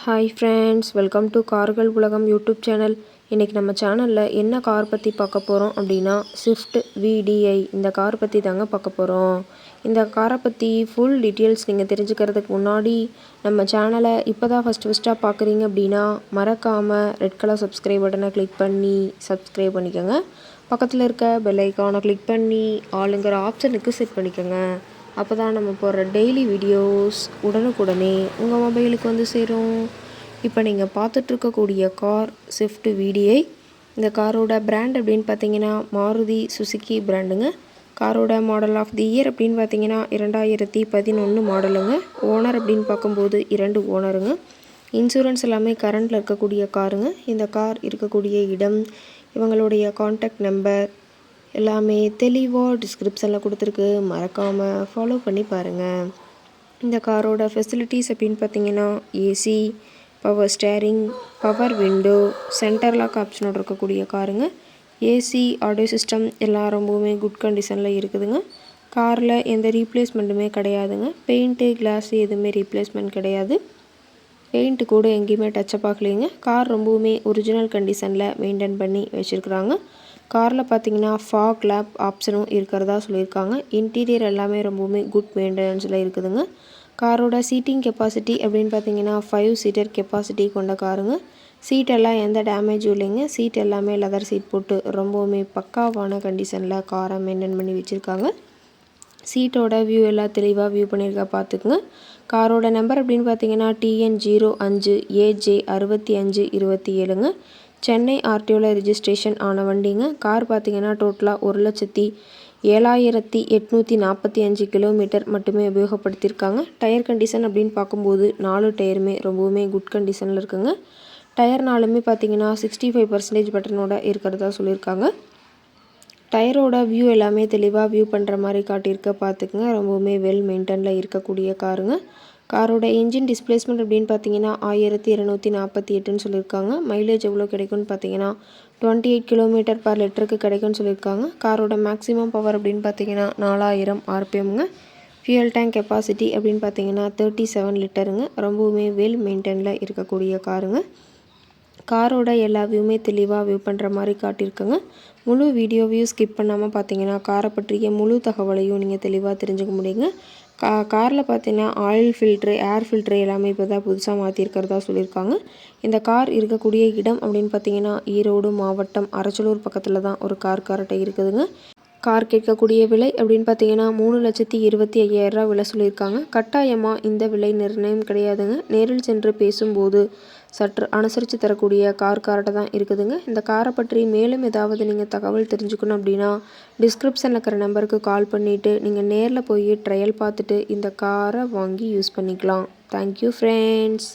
Hi friends, welcome to கார்கள் உலகம் YouTube channel. இன்றைக்கி நம்ம சேனலில் என்ன கார் பற்றி பார்க்க போகிறோம் அப்படின்னா ஸ்விஃப்ட் VDI இந்த கார் பற்றி தாங்க பார்க்க போகிறோம். இந்த காரை பற்றி ஃபுல் டீட்டெயில்ஸ் நீங்கள் தெரிஞ்சுக்கிறதுக்கு முன்னாடி நம்ம சேனலை இப்போ தான் ஃபஸ்ட்டாக பார்க்குறீங்க அப்படின்னா மறக்காமல் ரெட் கலர் சப்ஸ்கிரைப் பட்டனை கிளிக் பண்ணி சப்ஸ்கிரைப் பண்ணிக்கோங்க. பக்கத்தில் இருக்க பெல் ஐக்கானை கிளிக் பண்ணி ஆளுங்கிற ஆப்ஷனுக்கு செட் பண்ணிக்கோங்க. அப்போ தான் நம்ம போடுற டெய்லி வீடியோஸ் உடனுக்குடனே உங்கள் மொபைலுக்கு வந்து சேரும். இப்போ நீங்கள் பார்த்துட்ருக்கக்கூடிய கார் ஸ்விஃப்ட் VDI. இந்த காரோட பிராண்ட் அப்படின்னு பார்த்தீங்கன்னா மாருதி சுசுக்கி பிராண்டுங்க. காரோட மாடல் ஆஃப் தி இயர் அப்படின்னு பார்த்தீங்கன்னா 2011 மாடலுங்க. ஓனர் அப்படின்னு பார்க்கும்போது 2 ஓனருங்க. இன்சூரன்ஸ் எல்லாமே கரண்டில் இருக்கக்கூடிய காருங்க. இந்த கார் இருக்கக்கூடிய இடம், இவங்களுடைய காண்டாக்ட் நம்பர் எல்லாமே தெளிவாக டிஸ்கிரிப்ஷனில் கொடுத்துருக்கு. மறக்காமல் ஃபாலோ பண்ணி பாருங்கள். இந்த காரோட ஃபெசிலிட்டிஸ் அப்படின்னு பார்த்தீங்கன்னா AC, power steering, power window, centre lock ஆப்ஷனோட இருக்கக்கூடிய காருங்க. ஏசி, ஆடியோ சிஸ்டம் எல்லாம் ரொம்பவுமே குட் கண்டிஷனில் இருக்குதுங்க. காரில் எந்த ரீப்ளேஸ்மெண்ட்டுமே கிடையாதுங்க. பெயிண்ட்டு, கிளாஸு எதுவுமே ரீப்ளேஸ்மெண்ட் கிடையாது. பெயிண்ட்டு கூட எங்கேயுமே டச்சப் ஆகலைங்க. கார் ரொம்பவுமே ஒரிஜினல் கண்டிஷனில் மெயின்டைன் பண்ணி வச்சுருக்குறாங்க. காரில் பார்த்தீங்கன்னா ஃபாக் லேப் ஆப்ஷனும் இருக்கிறதா சொல்லியிருக்காங்க. இன்டீரியர் எல்லாமே ரொம்பவுமே குட் மெயின்டெனன்ஸில் இருக்குதுங்க. காரோட சீட்டிங் கெப்பாசிட்டி அப்படின்னு பார்த்தீங்கன்னா 5 சீட்டர் கெப்பாசிட்டி கொண்ட காருங்க. சீட்டெல்லாம் எந்த டேமேஜும் இல்லைங்க. சீட் எல்லாமே லெதர் சீட் போட்டு ரொம்பவுமே பக்காவான கண்டிஷனில் காரை மெயின்டைன் பண்ணி வச்சுருக்காங்க. சீட்டோட வியூ எல்லாம் தெளிவாக வியூ பண்ணியிருக்கா பார்த்துக்குங்க. காரோட நம்பர் அப்படின்னு பார்த்தீங்கன்னா TN05 AJ 6527ங்க. சென்னை RTOவில் ரிஜிஸ்ட்ரேஷன் ஆன வண்டிங்க. கார் பார்த்தீங்கன்னா டோட்டலாக 1,07,845 கிலோமீட்டர் மட்டுமே உபயோகப்படுத்தியிருக்காங்க. டயர் கண்டிஷன் அப்படின்னு பார்க்கும்போது 4 டயருமே ரொம்பவுமே குட் கண்டிஷனில் இருக்குங்க. டயர்னாலுமே பார்த்தீங்கன்னா 65% பட்டனோட இருக்கிறதா சொல்லியிருக்காங்க. டயரோட வியூ எல்லாமே தெளிவாக வியூ பண்ணுற மாதிரி காட்டியிருக்க பார்த்துக்குங்க. ரொம்பவுமே வெல் மெயின்டெனில் இருக்கக்கூடிய காருங்க. காரோட இன்ஜின் டிஸ்பிளேஸ்மெண்ட் அப்படின்னு பார்த்தீங்கன்னா 1248ன்னு சொல்லியிருக்காங்க. மைலேஜ் எவ்வளோ கிடைக்கும்னு பார்த்தீங்கன்னா 28 கிலோமீட்டர் பர் லிட்டருக்கு கிடைக்கும்னு சொல்லியிருக்காங்க. காரோட மேக்ஸிமம் பவர் அப்படின்னு பார்த்தீங்கன்னா 4000 RPMங்க. ஃபியூயல் டேங்க் கெப்பாசிட்டி அப்படின்னு பார்த்தீங்கன்னா 37 லிட்டருங்க. ரொம்பவுமே வெல் மெயின்டெனில் இருக்கக்கூடிய காருங்க. காரோட எல்லா வியூமே தெளிவாக வியூ பண்ணுற மாதிரி காட்டியிருக்குங்க. முழு வீடியோவையும் ஸ்கிப் பண்ணாமல் பார்த்தீங்கன்னா காரை பற்றிய முழு தகவலையும் நீங்கள் தெளிவாக தெரிஞ்சுக்க முடியுங்க. காரில் பார்த்தீங்கன்னா ஆயில் ஃபில்ட்ரு, ஏர் ஃபில்ட்ரு எல்லாமே இப்போ தான் புதுசாக மாற்றிருக்கிறதா சொல்லியிருக்காங்க. இந்த கார் இருக்கக்கூடிய இடம் அப்படின்னு பார்த்தீங்கன்னா ஈரோடு மாவட்டம் அரச்சலூர் பக்கத்தில் தான் ஒரு கார் கரெக்டாக இருக்குதுங்க. கார் கேட்கக்கூடிய விலை அப்படின்னு பார்த்தீங்கன்னா 3,25,000 விலை சொல்லியிருக்காங்க. கட்டாயமாக இந்த விலை நிர்ணயம் கிடையாதுங்க. நேரில் சென்று பேசும்போது சற்று அனுசரித்து தரக்கூடிய கார்ட்ட தான் இருக்குதுங்க. இந்த காரை பற்றி மேலும் ஏதாவது நீங்கள் தகவல் தெரிஞ்சுக்கணும் அப்படின்னா டிஸ்கிரிப்ஷனில் இருக்கிற நம்பருக்கு கால் பண்ணிவிட்டு நீங்கள் நேரில் போய் ட்ரையல் பார்த்துட்டு இந்த காரை வாங்கி யூஸ் பண்ணிக்கலாம். Thank you friends.